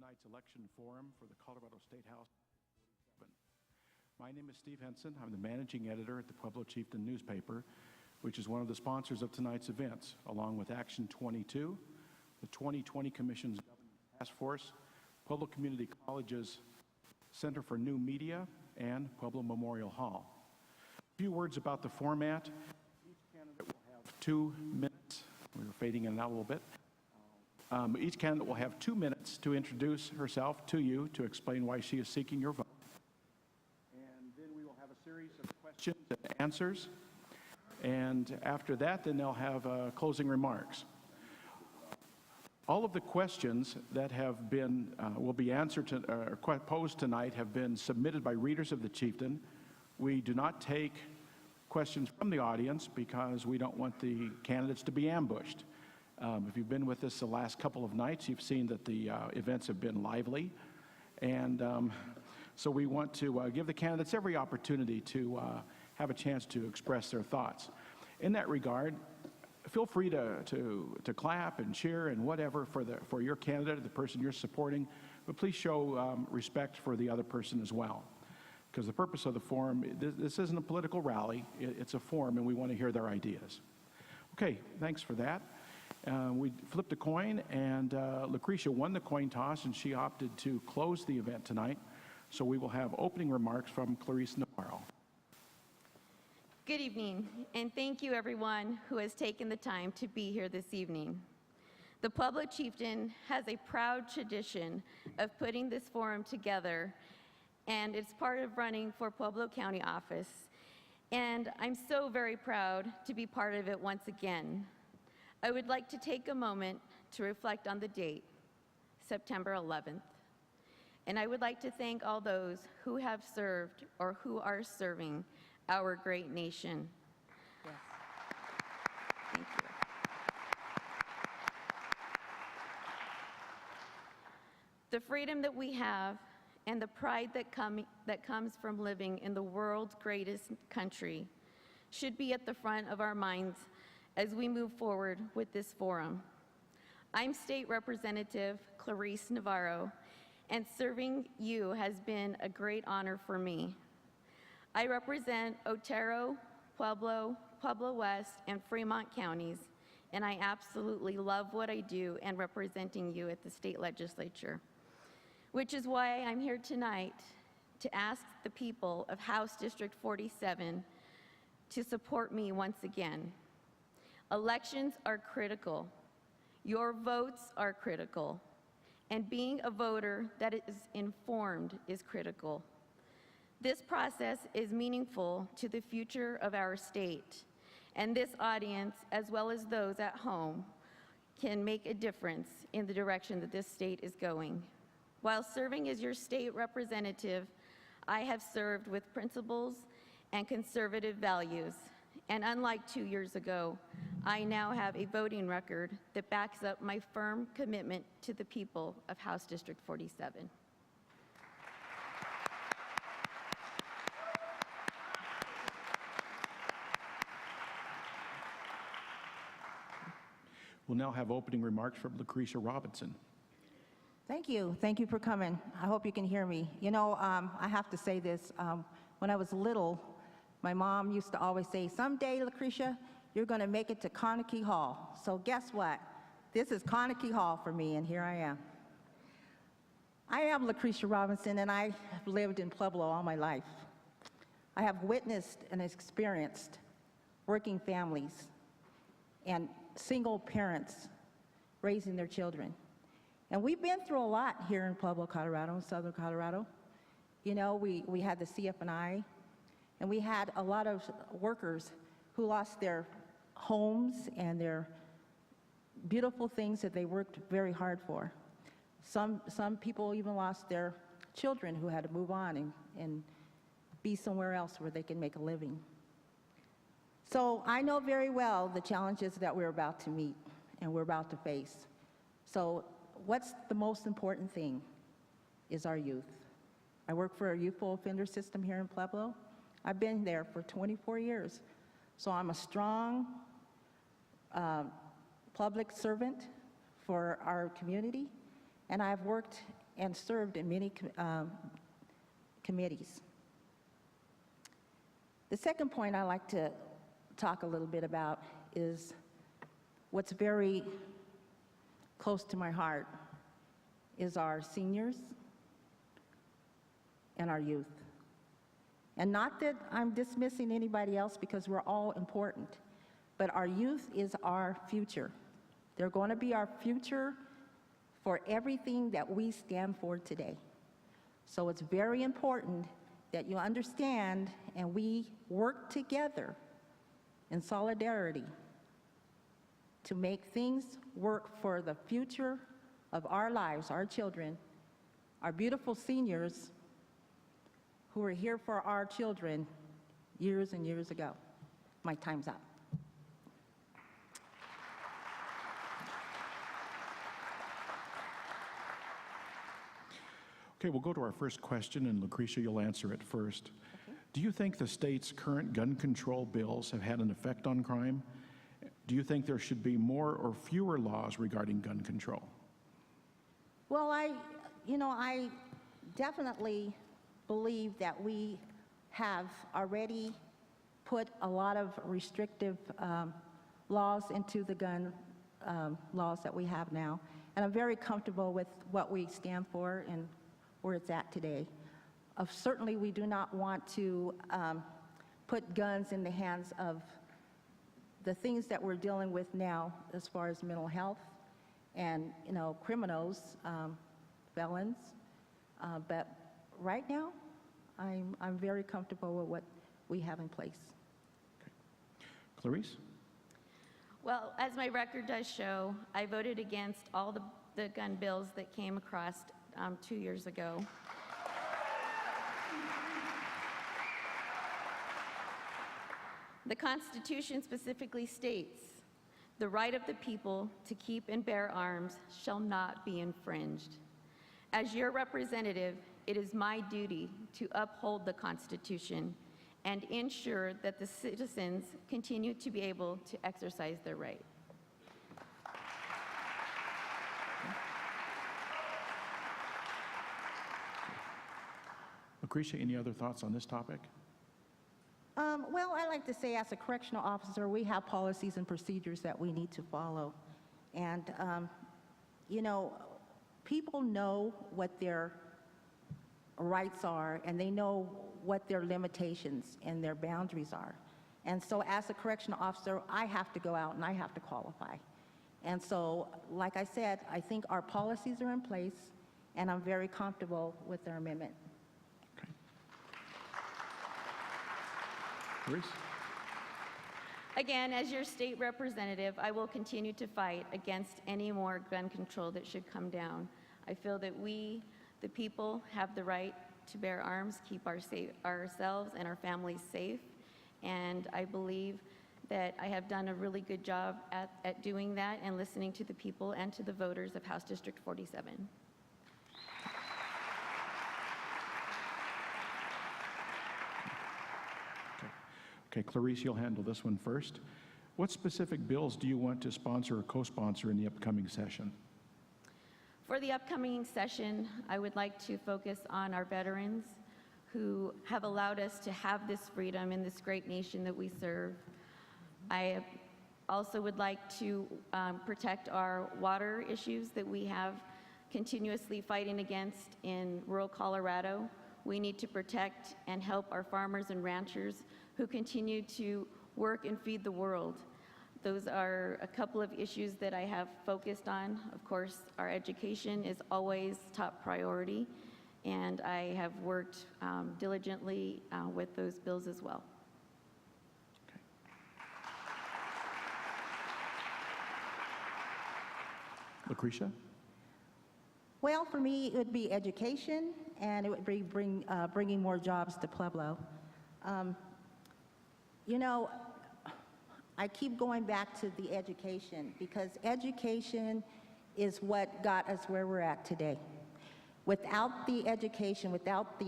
tonight's election forum for the Colorado State House. My name is Steve Henson. I'm the managing editor at the Pueblo Chieftain newspaper, which is one of the sponsors of tonight's events, along with Action 22, the 2020 Commission's Government Task Force, Pueblo Community College's Center for New Media, and Pueblo Memorial Hall. A few words about the format. Each candidate will have 2 minutes. We were fading in and out a little bit. Each candidate will have 2 minutes to introduce herself to you, to explain why she is seeking your vote. And then we will have a series of questions and answers. And after that, then they'll have closing remarks. All of the questions that have been, will be answered or posed tonight have been submitted by readers of the Chieftain. We do not take questions from the audience because we don't want the candidates to be ambushed. If you've been with us the last couple of nights, you've seen that the events have been lively. And so we want to give the candidates every opportunity to have a chance to express their thoughts. In that regard, feel free to clap and cheer and whatever for your candidate, the person you're supporting, but please show respect for the other person as well. Because the purpose of the forum, this isn't a political rally, it's a forum, and we want to hear their ideas. Okay, thanks for that. We flipped a coin, and Lucretia won the coin toss, and she opted to close the event tonight. So we will have opening remarks from Clarice Navarro. Good evening, and thank you everyone who has taken the time to be here this evening. The Pueblo Chieftain has a proud tradition of putting this forum together, and it's part of running for Pueblo County office. And I'm so very proud to be part of it once again. I would like to take a moment to reflect on the date, September 11th. And I would like to thank all those who have served or who are serving our great nation. Yes. Thank you. The freedom that we have and the pride that comes from living in the world's greatest country should be at the front of our minds as we move forward with this forum. I'm State Representative Clarice Navarro, and serving you has been a great honor for me. I represent Otero, Pueblo, Pueblo West, and Fremont counties, and I absolutely love what I do and representing you at the state legislature, which is why I'm here tonight to ask the people of House District 47 to support me once again. Elections are critical. Your votes are critical. And being a voter that is informed is critical. This process is meaningful to the future of our state, and this audience, as well as those at home, can make a difference in the direction that this state is going. While serving as your state representative, I have served with principles and conservative values, and unlike 2 years ago, I now have a voting record that backs up my firm commitment to the people of House District 47. We'll now have opening remarks from Lucretia Robinson. Thank you. Thank you for coming. I hope you can hear me. You know, I have to say this. When I was little, my mom used to always say, someday, Lucretia, you're going to make it to Carnegie Hall. So guess what? This is Carnegie Hall for me, and here I am. I am Lucretia Robinson, and I have lived in Pueblo all my life. I have witnessed and experienced working families and single parents raising their children. And we've been through a lot here in Pueblo, Colorado, in southern Colorado. You know, we had the CF&I, and we had a lot of workers who lost their homes and their beautiful things that they worked very hard for. Some people even lost their children who had to move on and be somewhere else where they can make a living. So I know very well the challenges that we're about to meet and we're about to face. So what's the most important thing is our youth. I work for a youthful offender system here in Pueblo. I've been there for 24 years. So I'm a strong public servant for our community, and I've worked and served in many committees. The second point I'd like to talk a little bit about is what's very close to my heart is our seniors and our youth. And not that I'm dismissing anybody else, because we're all important, but our youth is our future. They're going to be our future for everything that we stand for today. So it's very important that you understand and we work together in solidarity to make things work for the future of our lives, our children, our beautiful seniors who were here for our children years and years ago. My time's up. Okay, we'll go to our first question, and Lucretia, you'll answer it first. Okay. Do you think the state's current gun control bills have had an effect on crime? Do you think there should be more or fewer laws regarding gun control? Well, I definitely believe that we have already put a lot of restrictive laws into the gun laws that we have now. And I'm very comfortable with what we stand for and where it's at today. Certainly, we do not want to put guns in the hands of the things that we're dealing with now as far as mental health and, criminals, felons. But right now, I'm very comfortable with what we have in place. Okay. Clarice? Well, as my record does show, I voted against all the gun bills that came across 2 years ago. The Constitution specifically states, "The right of the people to keep and bear arms shall not be infringed." As your representative, it is my duty to uphold the Constitution and ensure that the citizens continue to be able to exercise their right. Lucretia, any other thoughts on this topic? Well, I like to say, as a correctional officer, we have policies and procedures that we need to follow. And, people know what their rights are, and they know what their limitations and their boundaries are. And so as a correctional officer, I have to go out and I have to qualify. And so, like I said, I think our policies are in place, and I'm very comfortable with their amendment. Okay. Clarice? Again, as your state representative, I will continue to fight against any more gun control that should come down. I feel that we, the people, have the right to bear arms, keep ourselves and our families safe, and I believe that I have done a really good job at doing that and listening to the people and to the voters of House District 47. Okay, Clarice, you'll handle this one first. What specific bills do you want to sponsor or co-sponsor in the upcoming session? For the upcoming session, I would like to focus on our veterans who have allowed us to have this freedom in this great nation that we serve. I also would like to protect our water issues that we have continuously fighting against in rural Colorado. We need to protect and help our farmers and ranchers who continue to work and feed the world. Those are a couple of issues that I have focused on. Of course, our education is always top priority, and I have worked diligently with those bills as well. Okay. Lucretia? Well, for me, it would be education, and it would be bringing more jobs to Pueblo. I keep going back to the education, because education is what got us where we're at today. Without the education, without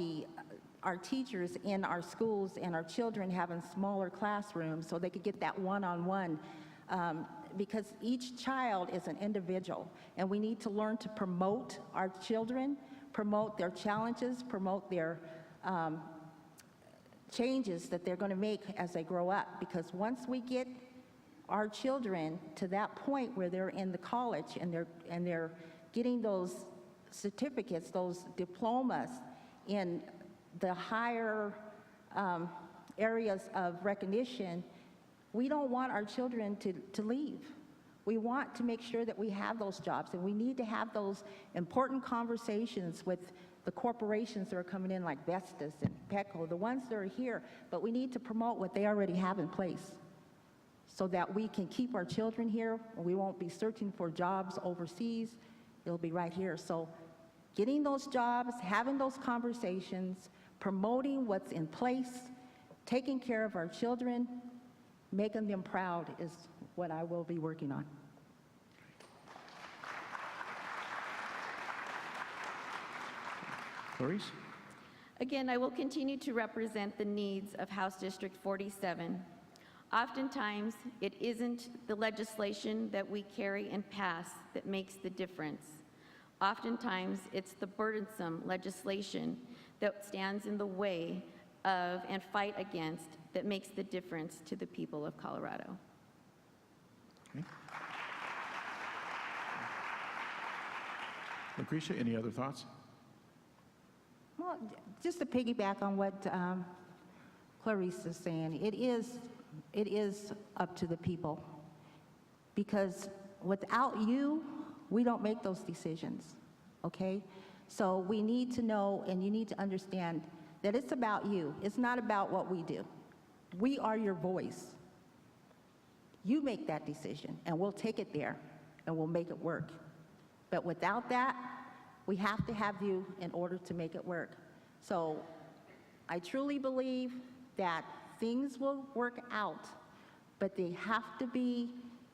our teachers in our schools and our children having smaller classrooms so they could get that one-on-one, because each child is an individual, and we need to learn to promote our children. promote their challenges, promote their changes that they're going to make as they grow up. Because once we get our children to that point where they're in the college and they're getting those certificates, those diplomas in the higher areas of recognition, we don't want our children to leave. We want to make sure that we have those jobs, and we need to have those important conversations with the corporations that are coming in like Vestas and Petco, the ones that are here, but we need to promote what they already have in place so that we can keep our children here. We won't be searching for jobs overseas. It'll be right here. So getting those jobs, having those conversations, promoting what's in place, taking care of our children, making them proud is what I will be working on. Clarice? Again, I will continue to represent the needs of House District 47. Oftentimes, it isn't the legislation that we carry and pass that makes the difference. Oftentimes, it's the burdensome legislation that stands in the way of and fight against that makes the difference to the people of Colorado. Okay. Lucretia, any other thoughts? Well, just to piggyback on what Clarice is saying, it is up to the people, because without you, we don't make those decisions, okay? So we need to know, and you need to understand that it's about you. It's not about what we do. We are your voice. You make that decision, and we'll take it there, and we'll make it work. But without that, we have to have you in order to make it work. So I truly believe that things will work out, but they have to be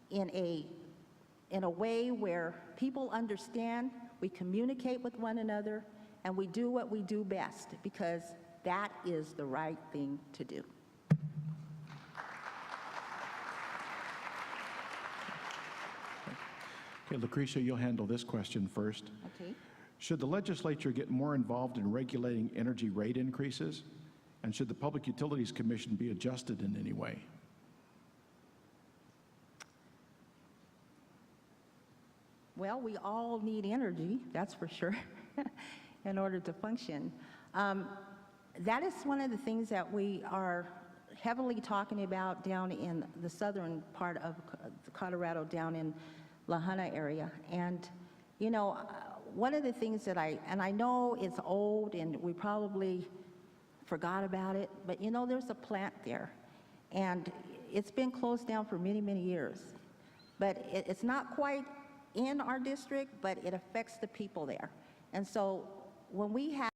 in a way where people understand, we communicate with one another, and we do what we do best, because that is the right thing to do. Okay, Lucretia, you'll handle this question first. Okay. Should the legislature get more involved in regulating energy rate increases? And should the Public Utilities Commission be adjusted in any way? Well, we all need energy, that's for sure, in order to function. That is one of the things that we are heavily talking about down in the southern part of Colorado, down in La Junta area. And, you know, one of the things that I know it's old and we probably forgot about it, but you know, there's a plant there, and it's been closed down for many, many years. But it's not quite in our district, but it affects the people there. And so when we have